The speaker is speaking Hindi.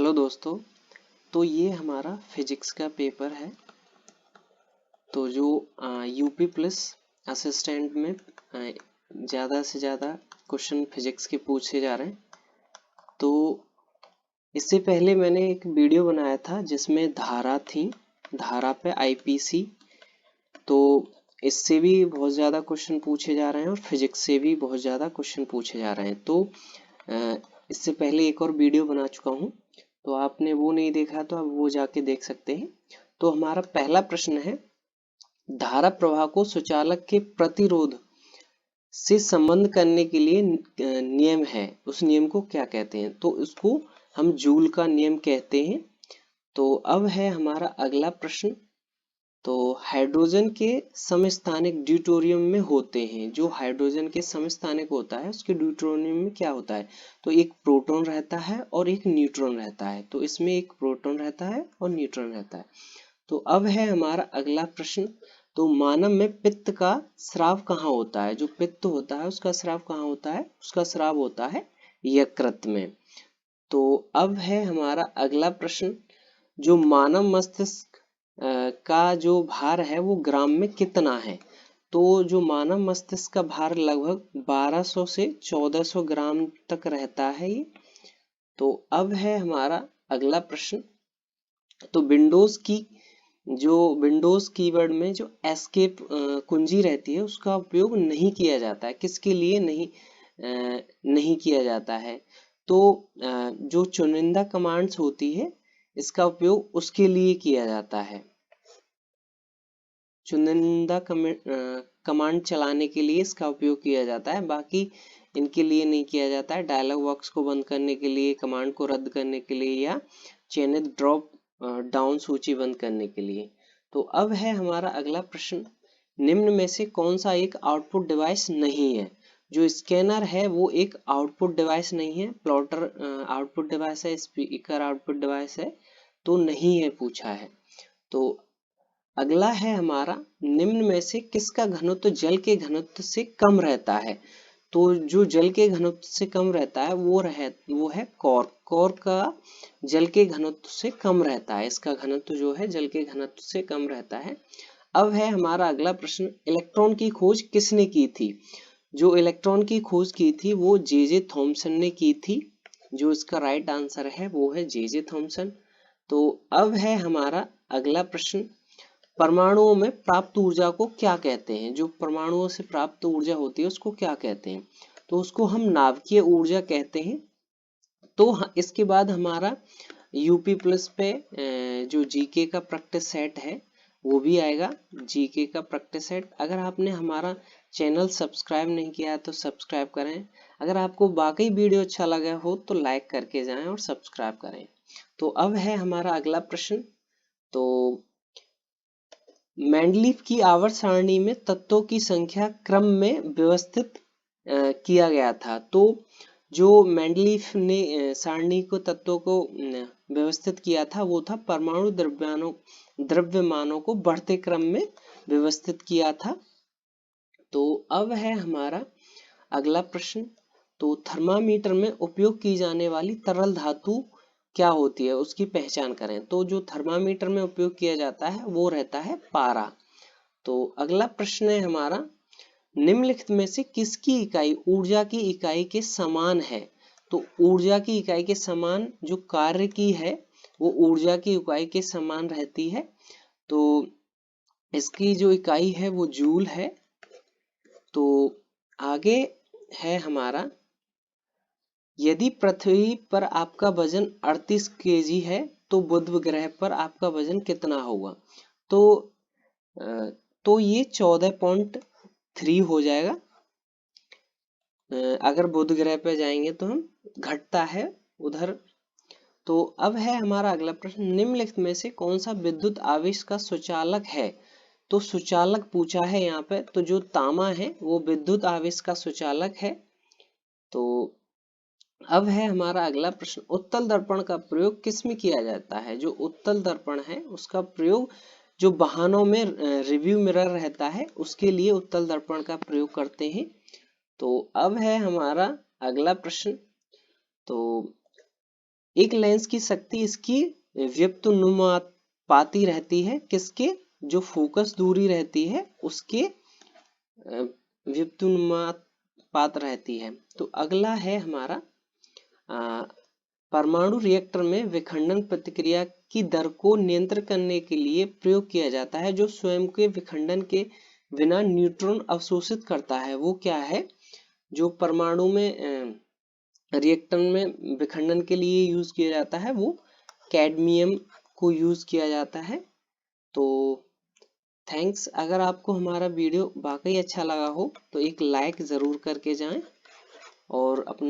हेलो दोस्तों, तो ये हमारा फिजिक्स का पेपर है। तो जो यूपी प्लस असिस्टेंट में ज़्यादा से ज़्यादा क्वेश्चन फिजिक्स के पूछे जा रहे हैं। तो इससे पहले मैंने एक वीडियो बनाया था जिसमें धारा थी, धारा पे आईपीसी। तो इससे भी बहुत ज़्यादा क्वेश्चन पूछे जा रहे हैं और फिजिक्स से भी बहुत ज़्यादा क्वेश्चन पूछे जा रहे हैं। तो इससे पहले एक और वीडियो बना चुका हूँ, तो आपने वो नहीं देखा तो आप वो जाके देख सकते हैं। तो हमारा पहला प्रश्न है, धारा प्रवाह को सुचालक के प्रतिरोध से संबंध करने के लिए नियम है, उस नियम को क्या कहते हैं? तो उसको हम जूल का नियम कहते हैं। तो अब है हमारा अगला प्रश्न। तो हाइड्रोजन के समस्थानिक ड्यूटेरियम में होते हैं। जो हाइड्रोजन के समस्थानिक होता है उसके ड्यूटेरियम में क्या होता है? तो एक प्रोटॉन रहता है और एक न्यूट्रॉन रहता है। तो इसमें एक प्रोटॉन रहता है और न्यूट्रॉन रहता है। तो अब है हमारा अगला प्रश्न। तो मानव में पित्त का स्राव कहाँ होता है? जो पित्त होता है उसका स्राव कहाँ होता है? उसका स्राव होता है यकृत में। तो अब है हमारा अगला प्रश्न। जो मानव मस्तिष्क का जो भार है वो ग्राम में कितना है? तो जो मानव मस्तिष्क का भार लगभग 1200 से 1400 ग्राम तक रहता है ये। तो अब है हमारा अगला प्रश्न। तो विंडोज कीवर्ड में जो एस्केप कुंजी रहती है उसका उपयोग नहीं किया जाता है। किसके लिए नहीं किया जाता है? तो जो चुनिंदा कमांड्स होती है इसका उपयोग उसके लिए किया जाता है। चुनिंदा कमांड चलाने के लिए इसका उपयोग किया जाता है, बाकी इनके लिए नहीं किया जाता है। डायलॉग बॉक्स को बंद करने के लिए, कमांड को रद्द करने के लिए या चयनित ड्रॉप डाउन सूची बंद करने के लिए। तो अब है हमारा अगला प्रश्न। निम्न में से कौन सा एक आउटपुट डिवाइस नहीं है? जो स्कैनर है वो एक आउटपुट डिवाइस नहीं है। प्लॉटर आउटपुट डिवाइस है, स्पीकर आउटपुट डिवाइस है, तो नहीं है पूछा है। तो अगला है हमारा, निम्न में से किसका घनत्व जल के घनत्व से कम रहता है? तो जो जल के घनत्व से कम रहता है वो है कॉर्क। कॉर्क का जल के घनत्व से कम रहता है, इसका घनत्व जो है जल के घनत्व से कम रहता है। अब है हमारा अगला प्रश्न। इलेक्ट्रॉन की खोज किसने की थी? जो इलेक्ट्रॉन की खोज की थी वो जे थॉमसन ने की थी। जो इसका राइट आंसर है वो है जे थॉमसन। तो अब है हमारा अगला प्रश्न। परमाणुओं में प्राप्त ऊर्जा को क्या कहते हैं? जो परमाणुओं से प्राप्त ऊर्जा होती है उसको क्या कहते हैं? तो उसको हम नाभिकीय ऊर्जा कहते हैं। तो इसके बाद हमारा यूपी प्लस पे जो जीके का प्रैक्टिस सेट है वो भी आएगा। जीके का प्रैक्टिस सेट, अगर आपने हमारा चैनल सब्सक्राइब नहीं किया है तो सब्सक्राइब करें। अगर आपको वाकई वीडियो अच्छा लगा हो तो लाइक करके जाएं और सब्सक्राइब करें। तो अब है हमारा अगला प्रश्न। तो मेंडलीफ की आवर्त सारणी में तत्वों की संख्या क्रम में व्यवस्थित किया गया था। तो जो मेंडलीफ ने सारणी को तत्वों को व्यवस्थित किया था वो था परमाणु द्रव्यमानों को बढ़ते क्रम में व्यवस्थित किया था। तो अब है हमारा अगला प्रश्न। तो थर्मामीटर में उपयोग की जाने वाली तरल धातु क्या होती है, उसकी पहचान करें। तो जो थर्मामीटर में उपयोग किया जाता है वो रहता है पारा। तो अगला प्रश्न है हमारा, निम्नलिखित में से किसकी इकाई ऊर्जा की इकाई के समान है? तो ऊर्जा की इकाई के समान जो कार्य की है वो ऊर्जा की इकाई के समान रहती है। तो इसकी जो इकाई है वो जूल है। तो आगे है हमारा, यदि पृथ्वी पर आपका वजन 38 केजी है तो बुध ग्रह पर आपका वजन कितना होगा? तो तो ये 14.3 हो जाएगा। अगर बुध ग्रह पे जाएंगे तो हम घटता है उधर। तो अब है हमारा अगला प्रश्न। निम्नलिखित में से कौन सा विद्युत आवेश का सुचालक है? तो सुचालक पूछा है यहाँ पे, तो जो तामा है वो विद्युत आवेश का सुचालक है। तो अब है हमारा अगला प्रश्न। उत्तल दर्पण का प्रयोग किस में किया जाता है? जो उत्तल दर्पण है उसका प्रयोग जो वाहनों में रिव्यू मिरर रहता है उसके लिए उत्तल दर्पण का प्रयोग करते हैं। तो अब है हमारा अगला प्रश्न। तो एक लेंस की शक्ति इसकी व्युत्पन्नुपाती रहती है, किसके, जो फोकस दूरी रहती है उसके व्युत्पन्नुपात रहती है। तो अगला है हमारा परमाणु रिएक्टर में विखंडन प्रतिक्रिया की दर को नियंत्रित करने के लिए प्रयोग किया जाता है, जो स्वयं के विखंडन के बिना न्यूट्रॉन अवशोषित करता है। वो क्या है, जो परमाणु में रिएक्टर में विखंडन के लिए यूज किया जाता है, वो कैडमियम को यूज किया जाता है। तो थैंक्स। अगर आपको हमारा वीडियो वाकई अच्छा लगा हो तो एक लाइक ज़रूर करके जाएं और अपना